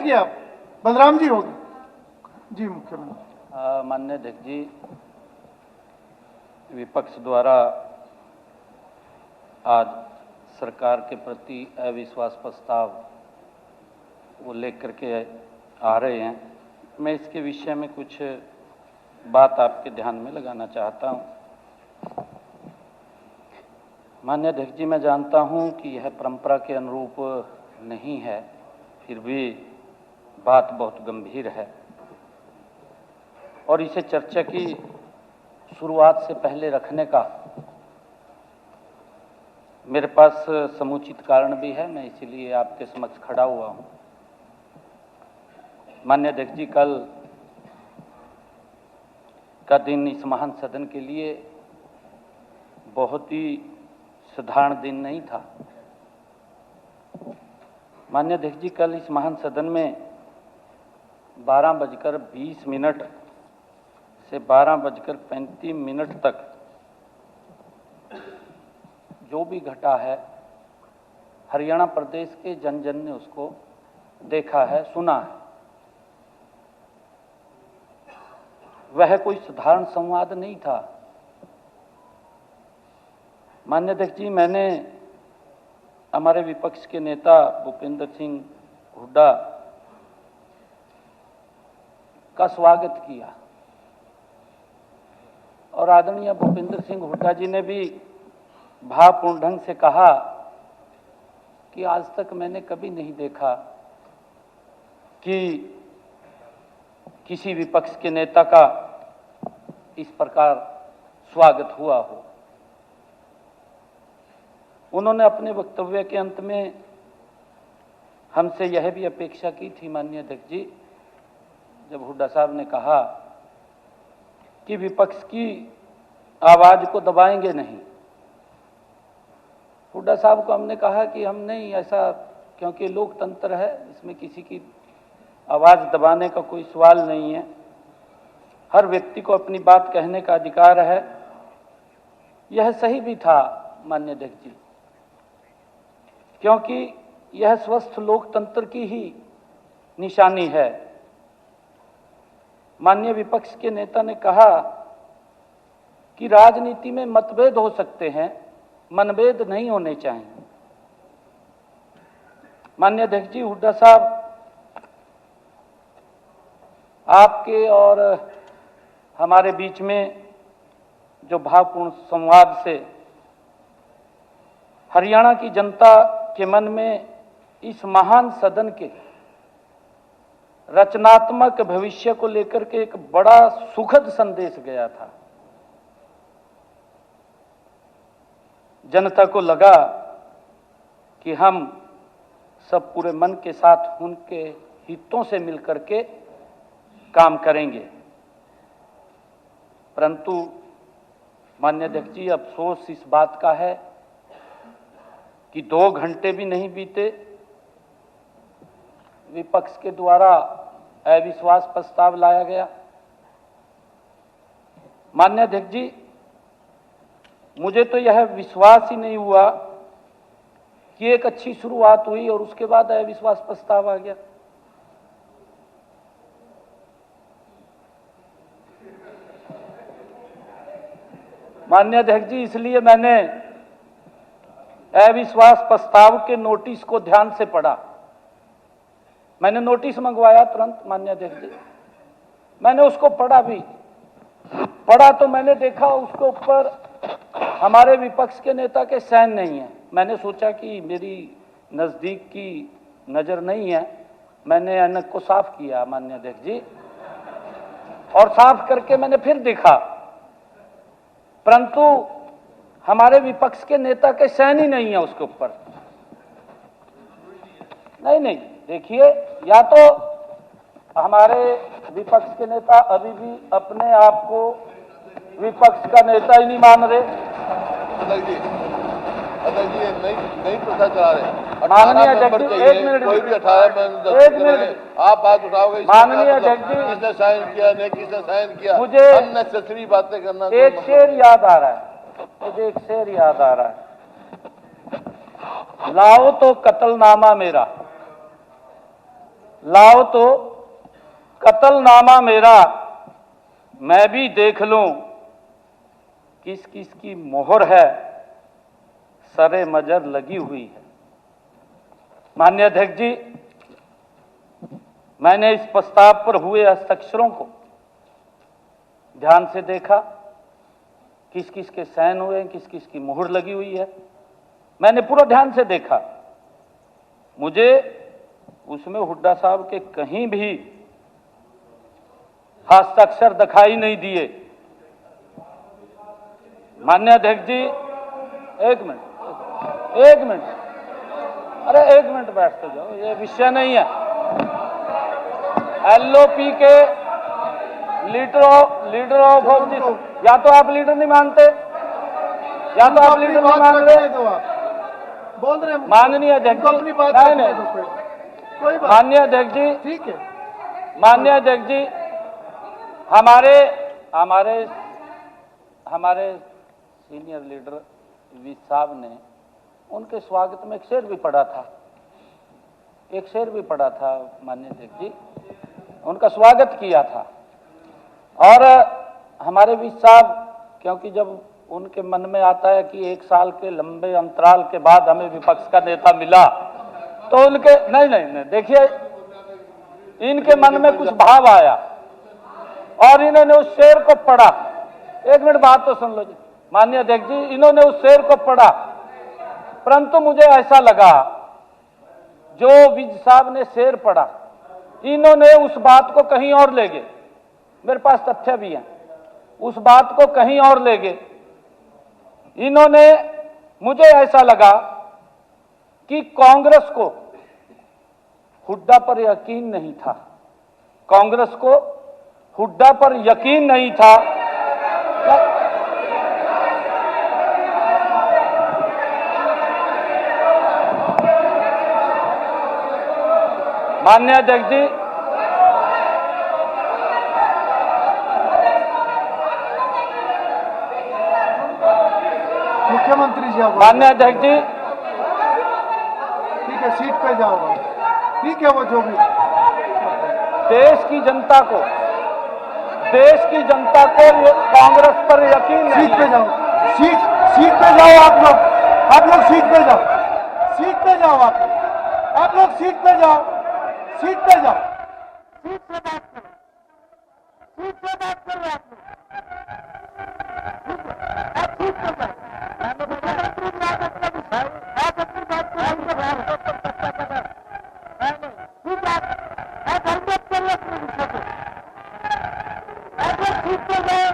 हटिए आप, बलराम जी होगी जी। मुख्यमंत्री माननीय अध्यक्ष जी, विपक्ष द्वारा आज सरकार के प्रति अविश्वास प्रस्ताव वो लेकर के आ रहे हैं। मैं इसके विषय में कुछ बात आपके ध्यान में लगाना चाहता हूं। माननीय अध्यक्ष जी, मैं जानता हूं कि यह परंपरा के अनुरूप नहीं है, फिर भी बात बहुत गंभीर है और इसे चर्चा की शुरुआत से पहले रखने का मेरे पास समुचित कारण भी है। मैं इसीलिए आपके समक्ष खड़ा हुआ हूं। माननीय अध्यक्ष जी, कल का दिन इस महान सदन के लिए बहुत ही साधारण दिन नहीं था। माननीय अध्यक्ष जी, कल इस महान सदन में 12:20 से 12:35 तक जो भी घटा है, हरियाणा प्रदेश के जन जन ने उसको देखा है, सुना है। वह कोई साधारण संवाद नहीं था। माननीय अध्यक्ष जी, मैंने हमारे विपक्ष के नेता भूपेंद्र सिंह हुड्डा का स्वागत किया और आदरणीय भूपेंद्र सिंह हुड्डा जी ने भी भावपूर्ण ढंग से कहा कि आज तक मैंने कभी नहीं देखा कि किसी विपक्ष के नेता का इस प्रकार स्वागत हुआ हो। उन्होंने अपने वक्तव्य के अंत में हमसे यह भी अपेक्षा की थी, माननीय अध्यक्ष जी, जब हुड्डा साहब ने कहा कि विपक्ष की आवाज को दबाएंगे नहीं। हुड्डा साहब को हमने कहा कि हम नहीं ऐसा, क्योंकि लोकतंत्र है, इसमें किसी की आवाज दबाने का कोई सवाल नहीं है। हर व्यक्ति को अपनी बात कहने का अधिकार है। यह सही भी था माननीय अध्यक्ष जी, क्योंकि यह स्वस्थ लोकतंत्र की ही निशानी है। माननीय विपक्ष के नेता ने कहा कि राजनीति में मतभेद हो सकते हैं, मनभेद नहीं होने चाहिए। माननीय अध्यक्ष जी, हुड्डा साहब, आपके और हमारे बीच में जो भावपूर्ण संवाद से हरियाणा की जनता के मन में इस महान सदन के रचनात्मक भविष्य को लेकर के एक बड़ा सुखद संदेश गया था। जनता को लगा कि हम सब पूरे मन के साथ उनके हितों से मिलकर के काम करेंगे। परंतु माननीय अध्यक्ष जी, अफसोस इस बात का है कि 2 घंटे भी नहीं बीते, विपक्ष के द्वारा अविश्वास प्रस्ताव लाया गया। माननीय अध्यक्ष जी, मुझे तो यह विश्वास ही नहीं हुआ कि एक अच्छी शुरुआत हुई और उसके बाद अविश्वास प्रस्ताव आ गया। माननीय अध्यक्ष जी, इसलिए मैंने अविश्वास प्रस्ताव के नोटिस को ध्यान से पढ़ा। मैंने नोटिस मंगवाया तुरंत माननीय अध्यक्ष जी, मैंने उसको पढ़ा भी। पढ़ा तो मैंने देखा उसके ऊपर हमारे विपक्ष के नेता के साइन नहीं है। मैंने सोचा कि मेरी नजदीक की नजर नहीं है। मैंने ऐनक को साफ किया माननीय अध्यक्ष जी, और साफ करके मैंने फिर देखा, परंतु हमारे विपक्ष के नेता के साइन ही नहीं है उसके ऊपर। नहीं, देखिए, या तो हमारे विपक्ष के नेता अभी भी अपने आप को विपक्ष का नेता ही नहीं मान रहे। अध्यक्ष जी नहीं प्रचार चला रहे। माननीय अध्यक्ष जी, 1 मिनट, कोई भी 18 1 मिनट आप बात उठाओगे। माननीय अध्यक्ष जी, किसने साइन किया, नहीं किसने साइन किया, मुझे अननेसेसरी बातें करना। एक शेर याद आ रहा है, मुझे एक शेर याद आ रहा है, लाओ तो कत्लनामा मेरा, लाओ तो कत्लनामा मेरा मैं भी देख लूं, किस किस की मोहर है सरे मजर लगी हुई है। माननीय अध्यक्ष जी, मैंने इस प्रस्ताव पर हुए हस्ताक्षरों को ध्यान से देखा, किस किस के साइन हुए हैं, किस किस की मोहर लगी हुई है, मैंने पूरा ध्यान से देखा। मुझे उसमें हुड्डा साहब के कहीं भी हस्ताक्षर दिखाई नहीं दिए। माननीय अध्यक्ष जी, एक मिनट, अरे एक मिनट बैठ तो जाओ, ये विषय नहीं है। एलओपी के लीडर ऑफ ऑपोजिशन, या तो आप लीडर नहीं मानते, या तो आप लीडर नहीं मान रहे। बोल रहे माननीय अध्यक्ष जी, नहीं, कोई बात, माननीय अध्यक्ष जी, ठीक है। माननीय अध्यक्ष जी, हमारे सीनियर लीडर वी साहब ने उनके स्वागत में एक शेर भी पढ़ा था, माननीय अध्यक्ष जी, उनका स्वागत किया था। और हमारे वी साहब, क्योंकि जब उनके मन में आता है कि 1 साल के लंबे अंतराल के बाद हमें विपक्ष का नेता मिला, तो उनके नहीं देखिए, इनके मन में कुछ भाव आया और इन्होंने उस शेर को पढ़ा। एक मिनट बात तो सुन लो जी। माननीय अध्यक्ष जी, इन्होंने उस शेर को पढ़ा, परंतु मुझे ऐसा लगा जो विज साहब ने शेर पढ़ा, इन्होंने उस बात को कहीं और ले गए। मेरे पास तथ्य भी है, उस बात को कहीं और ले गए इन्होंने। मुझे ऐसा लगा कि कांग्रेस को हुड्डा पर यकीन नहीं था, कांग्रेस को हुड्डा पर यकीन नहीं था। माननीय अध्यक्ष जी, मुख्यमंत्री जी आप माननीय अध्यक्ष जी, ठीक है, सीट पे जाओ, ठीक है, वो जो भी देश की जनता को कांग्रेस पर यकीन नहीं सीट पे है। जाओ, सीट पे जाओ, आप लोग सीट पे जाओ, आप लोग सीट पे जाओ, सीट पे जाओ, सीट पे बात करो, सीट पे बात करो आप लोग, आप सीट पे जाओ। आप अपनी बात को हम से बाहर आप हरकत कर लो अपने विषय को, आप लोग सीट पे जाओ।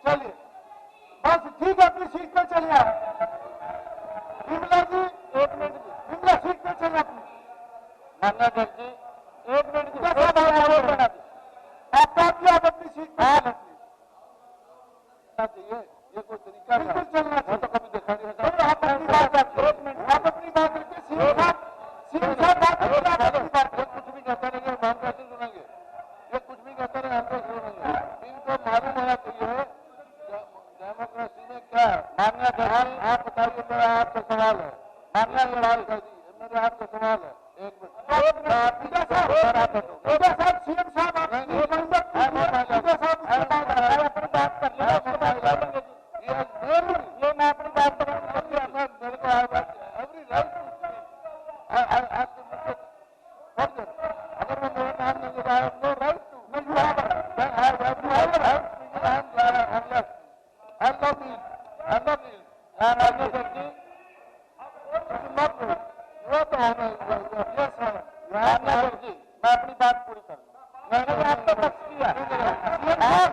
चलिए, बस ठीक है, अपनी सीट पे चलिए आप। विमला जी, एक मिनट, विमला सीट पे चलिए अपनी। माननीय अध्यक्ष जी, एक मिनट की आप अपनी सीट पे चलिए। चलना चाहिए, ये कोई तरीका है? बिल्कुल चलना वो तो कभी देखा नहीं चाहिए। है। आप अपनी बात रखिए, एक मिनट, आप अपनी बात रखिए। सीएम साहब बात रखिए, आप अपनी बात ये कुछ भी कहते रहेंगे, हम कैसे सुनेंगे? ये कुछ भी कहते रहे, हम कैसे सुनेंगे? इनको मालूम होना चाहिए डेमोक्रेसी में क्या है। मान्य जवाब आप बताइए, मेरा आपसे सवाल है। मान्य जवाब कर दी, मेरा आपसे सवाल है। एक मिनट, पूजा साहब, सीएम साहब आप नहीं, पूजा साहब उसके बाद अपनी बात कर लीजिए, उसके बाद बोलेंगे जी। ये मैं अपनी बात करूंगा। मेरे को एवरी राइट अगर मैं मेरा नाम नहीं ले रहा है, नो राइट टू, मैं यू हैव मैं अपनी बात पूरी कर लूं। मैंने आपको पक्ष किया, सीएम साहब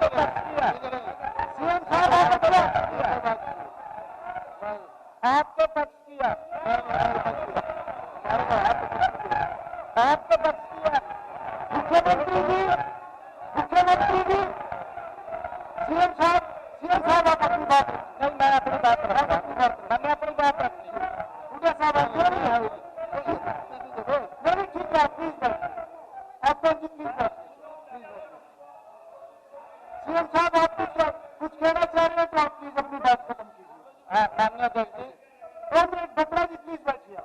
को पक्ष किया, सीएम साहब आपको पक्ष किया, आपको पक्ष किया। मुख्यमंत्री जी, सीएम साहब आप अपनी बात नहीं, मैं अपनी बात रखूंगा, मैंने अपनी बात रखनी है। पूजा साहब आप क्यों नहीं है? नहीं ठीक है, प्लीज बैठिए, आप जी प्लीज बैठिए। सीएम साहब आप कुछ कहना चाह रहे हैं तो आप प्लीज अपनी बात खत्म कीजिए। मान्य अध्यक्ष जी, 2 मिनट, बत्रा जी प्लीज बैठिए।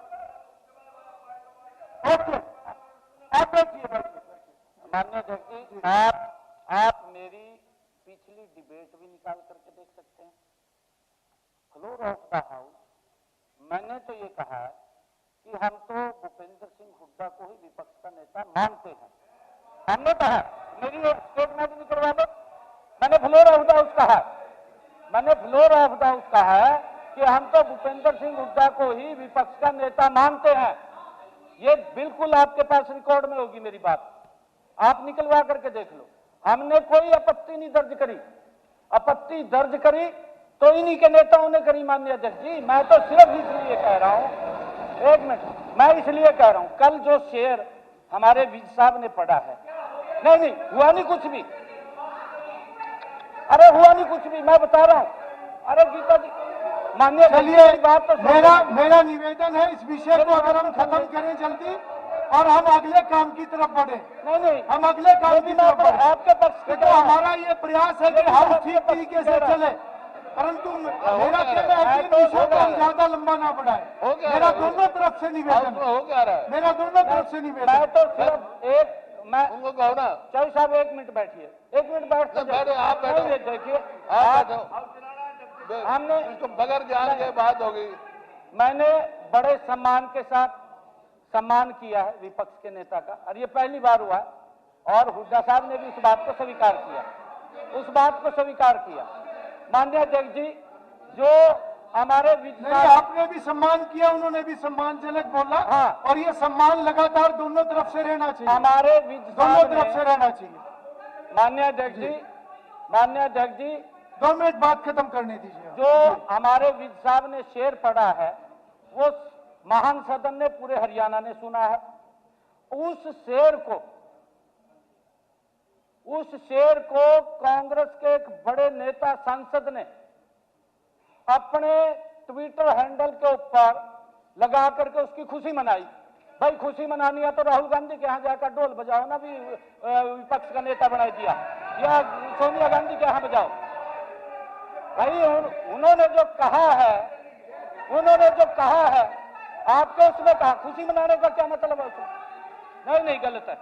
ओके, आप बैठिए। मान्य अध्यक्ष जी, आप मेरी पिछली डिबेट भी निकाल करके देख सकते हैं। फ्लोर ऑफ द हाउस मैंने तो ये कहा है कि हम तो भूपेंद्र सिंह हुड्डा को ही विपक्ष का नेता मानते हैं। हमने कहा, मेरी एक स्टेटमेंट निकलवा दो। मैंने फ्लोर ऑफ द हाउस कहा, मैंने फ्लोर ऑफ द हाउस कहा है कि हम तो भूपेंद्र सिंह हुड्डा को ही विपक्ष का नेता मानते हैं। ये बिल्कुल आपके पास रिकॉर्ड में होगी मेरी बात, आप निकलवा करके देख लो। हमने कोई आपत्ति नहीं दर्ज करी, आपत्ति दर्ज करी तो इन्हीं के नेताओं ने करी। माननीय अध्यक्ष जी, मैं तो सिर्फ इसलिए कह रहा हूं, एक मिनट, मैं इसलिए कह रहा हूं, कल जो शेर हमारे विज साहब ने पढ़ा है, नहीं हुआ नहीं कुछ भी, अरे हुआ नहीं कुछ भी, मैं बता रहा हूं। अरे गीता जी, माननीय चलिए, बात तो मेरा निवेदन है, इस विषय को अगर हम खत्म करें जल्दी और हम अगले काम की तरफ बढ़े। नहीं, हम अगले काम की तरफ बढ़े। आपके पक्ष देखो, हमारा ये प्रयास है कि हम ठीक तरीके से चले, परंतु मेरा कहना है कि विषय को हम ज्यादा लंबा ना बढ़ाए। मेरा दोनों तरफ से निवेदन है, हो क्या रहा है? मेरा दोनों तरफ से निवेदन मैं है। तो सिर्फ मैं उनको कहो ना, चौधरी साहब 1 मिनट बैठिए, 1 मिनट बैठ नहीं, बैठो, आप बैठो। नहीं, देखिए आप बैठो। हमने इसको बगैर ज्ञान के बात होगी। मैंने बड़े सम्मान के साथ सम्मान किया है विपक्ष के नेता का, और ये पहली बार हुआ है। और हुड्डा साहब ने भी उस बात को स्वीकार किया, उस बात को स्वीकार किया। माननीय अध्यक्ष जी, जो हमारे नहीं, आपने भी सम्मान किया, उन्होंने भी सम्मानजनक बोला। हाँ। और ये सम्मान लगातार दोनों तरफ से रहना चाहिए, हमारे दोनों तरफ से रहना चाहिए। माननीय अध्यक्ष जी 2 मिनट बात खत्म करने दीजिए। जो हमारे विज साहब ने शेर पढ़ा है, वो महान सदन ने, पूरे हरियाणा ने सुना है। उस शेर को कांग्रेस के एक बड़े नेता सांसद ने अपने ट्विटर हैंडल के ऊपर लगा करके उसकी खुशी मनाई। भाई खुशी मनानी है तो राहुल गांधी के यहाँ जाकर ढोल बजाओ ना, भी विपक्ष का नेता बना दिया, या सोनिया गांधी के यहाँ बजाओ। भाई उन्होंने जो कहा है, आपके उसमें कहा खुशी मनाने का क्या मतलब है उसमें? नहीं, गलत है।